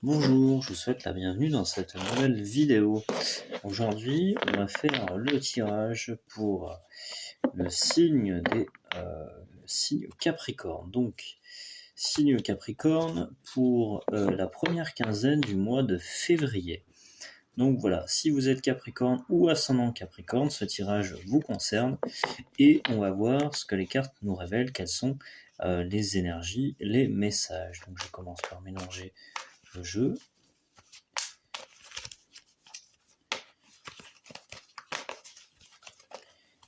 Bonjour, je vous souhaite la bienvenue dans cette nouvelle vidéo. Aujourd'hui, on va faire le tirage pour le signe des signes Capricorne. Donc, signe Capricorne pour la première quinzaine du mois de février. Donc voilà, si vous êtes Capricorne ou ascendant Capricorne, ce tirage vous concerne et on va voir ce que les cartes nous révèlent, quelles sont les énergies, les messages. Donc je commence par mélanger le jeu.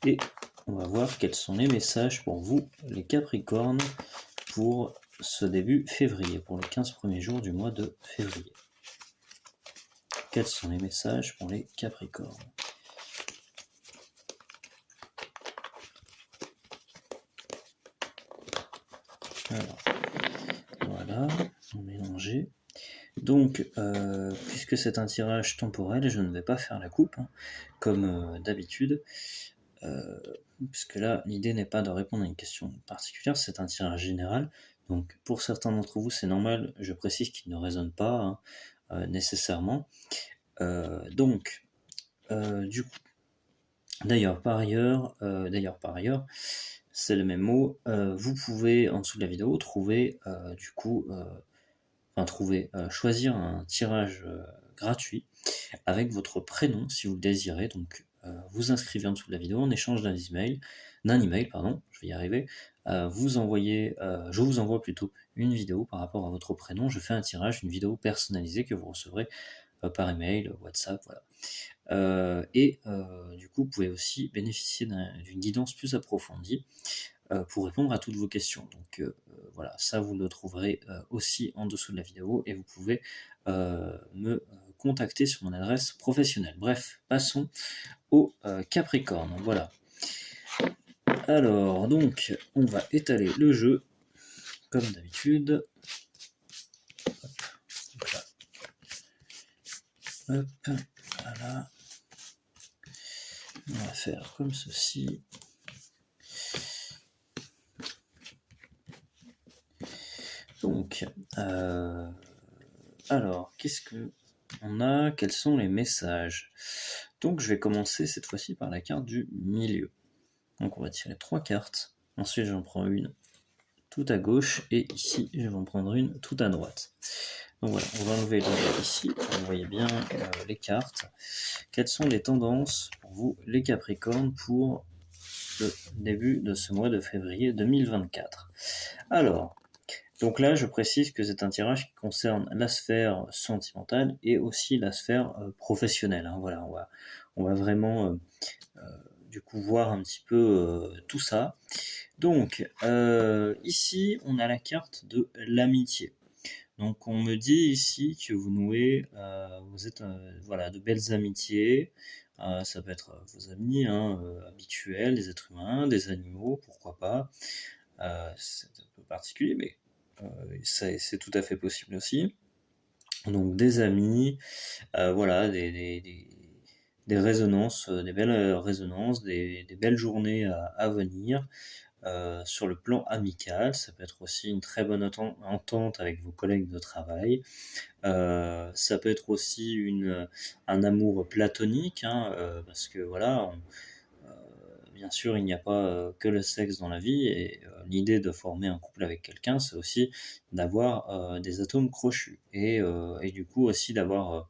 Et on va voir quels sont les messages pour vous, les Capricornes, pour ce début février, pour les 15 premiers jours du mois de février. Quels sont les messages pour les Capricornes? Alors, voilà, on mélanger. Donc, puisque c'est un tirage temporel, je ne vais pas faire la coupe, comme d'habitude, puisque là, l'idée n'est pas de répondre à une question particulière, c'est un tirage général. Donc, pour certains d'entre vous, c'est normal, je précise qu'il ne résonne pas nécessairement. Du coup, d'ailleurs, par ailleurs, c'est le même mot. Vous pouvez en dessous de la vidéo trouver, choisir un tirage gratuit avec votre prénom si vous le désirez. Donc, vous inscrivez en dessous de la vidéo en échange d'un email, je vais y arriver. Je vous envoie plutôt une vidéo par rapport à votre prénom. Je fais un tirage, une vidéo personnalisée que vous recevrez par email, WhatsApp, voilà. Du coup, vous pouvez aussi bénéficier d'une guidance plus approfondie pour répondre à toutes vos questions. Donc voilà, ça vous le trouverez aussi en dessous de la vidéo et vous pouvez me contacter sur mon adresse professionnelle. Bref, passons au Capricorne. Voilà. Alors, donc, on va étaler le jeu comme d'habitude. Hop, voilà. On va faire comme ceci. Donc, alors, qu'est-ce que on a? Quels sont les messages? Donc, je vais commencer cette fois-ci par la carte du milieu. Donc, on va tirer 3 cartes. Ensuite, j'en prends une tout à gauche et ici, je vais en prendre une tout à droite. Donc voilà, on va enlever le ici. Vous voyez bien les cartes. Quelles sont les tendances pour vous, les Capricornes, pour le début de ce mois de février 2024? Alors, donc là, je précise que c'est un tirage qui concerne la sphère sentimentale et aussi la sphère professionnelle. Voilà, on va vraiment du coup voir un petit peu tout ça. Donc ici, on a la carte de l'amitié. Donc on me dit ici que vous nouez, vous êtes voilà, de belles amitiés. Ça peut être vos amis habituels, des êtres humains, des animaux, pourquoi pas. C'est un peu particulier, mais c'est tout à fait possible aussi. Donc des amis, voilà, des résonances, des belles résonances, des belles journées à venir. Sur le plan amical, ça peut être aussi une très bonne entente avec vos collègues de travail. Ça peut être aussi un amour platonique, parce que voilà, bien sûr, il n'y a pas que le sexe dans la vie, et l'idée de former un couple avec quelqu'un, c'est aussi d'avoir des atomes crochus, et du coup aussi d'avoir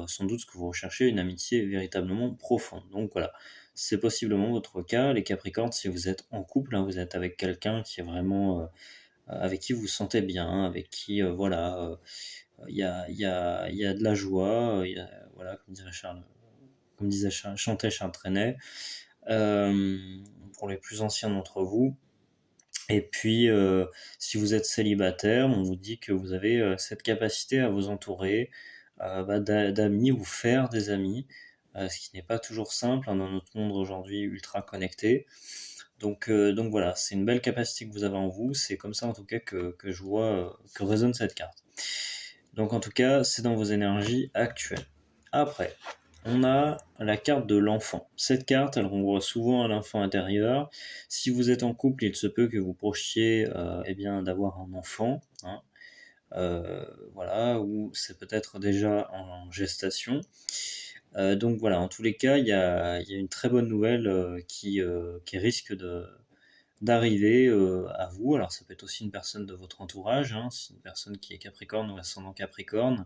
sans doute ce que vous recherchez, une amitié véritablement profonde. Donc voilà, c'est possiblement votre cas, les Capricornes, si vous êtes en couple, vous êtes avec quelqu'un qui est vraiment avec qui vous vous sentez bien, avec qui il y a de la joie, voilà, comme disait chantait Charles Trenet, pour les plus anciens d'entre vous. Et puis, si vous êtes célibataire, on vous dit que vous avez cette capacité à vous entourer d'amis, ou faire des amis, ce qui n'est pas toujours simple dans notre monde aujourd'hui ultra connecté. Donc voilà, c'est une belle capacité que vous avez en vous, c'est comme ça en tout cas que je vois, que résonne cette carte. Donc en tout cas, c'est dans vos énergies actuelles. Après, on a la carte de l'enfant. Cette carte, elle renvoie souvent à l'enfant intérieur. Si vous êtes en couple, il se peut que vous projetiez d'avoir un enfant. voilà, ou c'est peut-être déjà en gestation. Donc voilà, en tous les cas, il y a une très bonne nouvelle qui risque d'arriver à vous. Alors ça peut être aussi une personne de votre entourage, hein, c'est une personne qui est Capricorne ou ascendant Capricorne.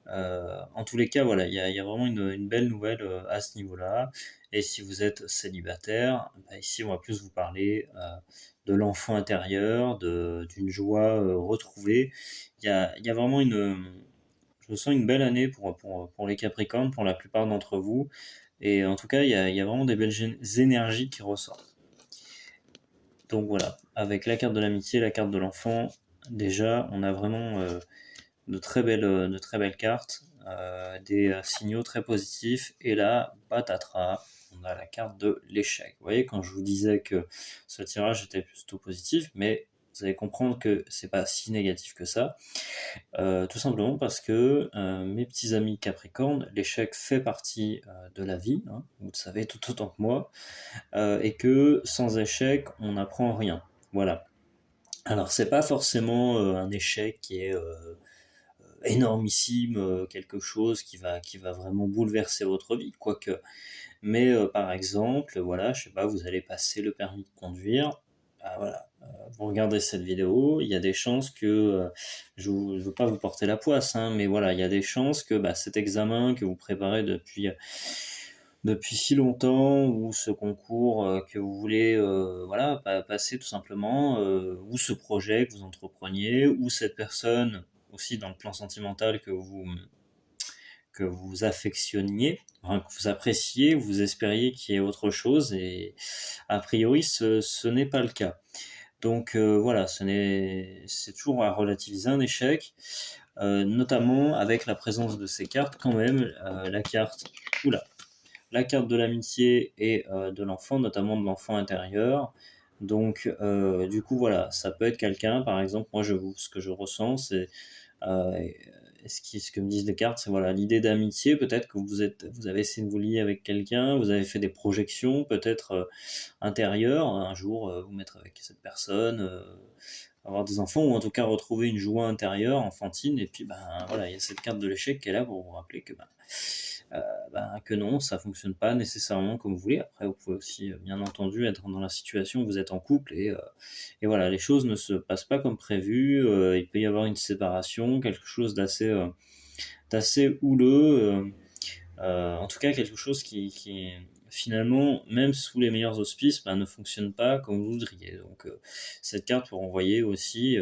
En tous les cas, voilà, il y a vraiment une belle nouvelle à ce niveau-là. Et si vous êtes célibataire, bah, ici on va plus vous parler de l'enfant intérieur, d'une joie retrouvée. Il y a vraiment je sens une belle année pour les Capricornes, pour la plupart d'entre vous. Et en tout cas, il y a vraiment des belles énergies qui ressortent. Donc voilà, avec la carte de l'amitié, la carte de l'enfant, déjà, on a vraiment de très belles cartes, des signaux très positifs. Et là, patatras, on a la carte de l'échec. Vous voyez, quand je vous disais que ce tirage était plutôt positif, mais vous allez comprendre que c'est pas si négatif que ça. Tout simplement parce que mes petits amis Capricorne, l'échec fait partie de la vie, hein, vous le savez tout autant que moi, et que sans échec, on n'apprend rien. Voilà. Alors c'est pas forcément un échec qui est énormissime, quelque chose qui va vraiment bouleverser votre vie, quoique. Mais par exemple, voilà, je sais pas, vous allez passer le permis de conduire, bah, voilà, vous regardez cette vidéo, il y a des chances que, je ne veux pas vous porter la poisse, hein, mais voilà, il y a des chances que bah, cet examen que vous préparez depuis si longtemps, ou ce concours que vous voulez voilà, passer tout simplement, ou ce projet que vous entrepreniez, ou cette personne aussi dans le plan sentimental que vous affectionniez, enfin, que vous appréciez, vous espériez qu'il y ait autre chose, et a priori ce n'est pas le cas. Donc voilà, c'est toujours à relativiser un échec, notamment avec la présence de ces cartes quand même, oula, la carte de l'amitié et de l'enfant, notamment de l'enfant intérieur. Donc du coup voilà, ça peut être quelqu'un, par exemple, moi ce que je ressens, c'est euh, ce que me disent les cartes, c'est voilà, l'idée d'amitié, peut-être que vous avez essayé de vous lier avec quelqu'un, vous avez fait des projections peut-être intérieures, un jour vous mettre avec cette personne, avoir des enfants, ou en tout cas retrouver une joie intérieure, enfantine, et puis ben voilà, il y a cette carte de l'échec qui est là pour vous rappeler que non, ça fonctionne pas nécessairement comme vous voulez. Après, vous pouvez aussi, bien entendu, être dans la situation où vous êtes en couple, et voilà, les choses ne se passent pas comme prévu. Il peut y avoir une séparation, quelque chose d'assez houleux. En tout cas, quelque chose qui finalement, même sous les meilleurs auspices, bah, ne fonctionne pas comme vous voudriez. Donc, cette carte peut renvoyer aussi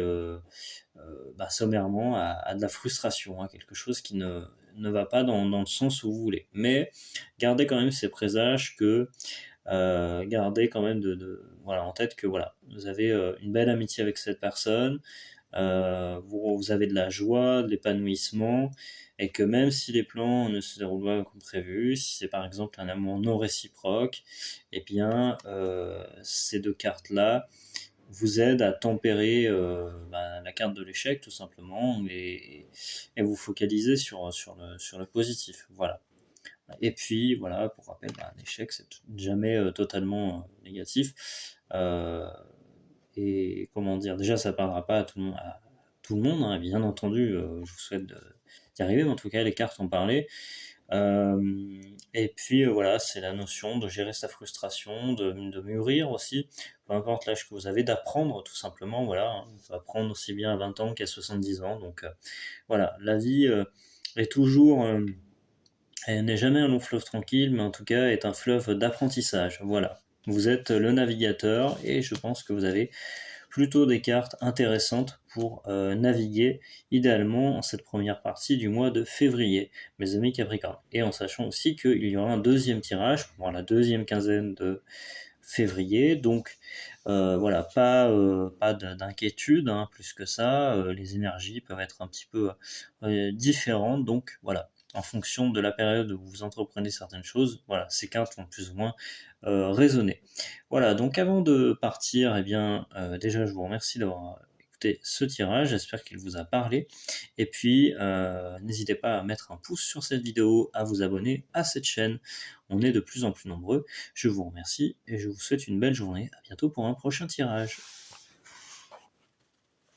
bah, sommairement à de la frustration, hein, quelque chose qui ne va pas dans le sens où vous voulez. Mais gardez quand même ces présages que gardez quand même voilà, en tête que voilà, vous avez une belle amitié avec cette personne, vous avez de la joie, de l'épanouissement, et que même si les plans ne se déroulent pas comme prévu, si c'est par exemple un amour non réciproque, eh bien ces deux cartes-là vous aident à tempérer bah, la carte de l'échec tout simplement, et vous focaliser sur le positif. Voilà. Et puis voilà, pour rappel, bah, un échec c'est jamais totalement négatif. Et comment dire, déjà ça ne parlera pas à tout le monde, hein, bien entendu, je vous souhaite d'y arriver, mais en tout cas les cartes ont parlé. Et puis voilà, c'est la notion de gérer sa frustration, de mûrir aussi, peu importe l'âge que vous avez, d'apprendre tout simplement, voilà, hein, on peut apprendre aussi bien à 20 ans qu'à 70 ans, donc voilà, la vie est toujours, elle n'est jamais un long fleuve tranquille, mais en tout cas est un fleuve d'apprentissage, voilà. Vous êtes le navigateur, et je pense que vous avez plutôt des cartes intéressantes pour naviguer, idéalement en cette première partie du mois de février, mes amis Capricorne. Et en sachant aussi qu'il y aura un deuxième tirage pour la deuxième quinzaine de février, donc voilà, pas d'inquiétude, hein, plus que ça, les énergies peuvent être un petit peu différentes, donc voilà, en fonction de la période où vous entreprenez certaines choses, voilà, ces cartes vont plus ou moins résonner. Voilà, donc avant de partir, eh bien, déjà je vous remercie d'avoir écouté ce tirage, j'espère qu'il vous a parlé, et puis n'hésitez pas à mettre un pouce sur cette vidéo, à vous abonner à cette chaîne, on est de plus en plus nombreux. Je vous remercie et je vous souhaite une belle journée, à bientôt pour un prochain tirage.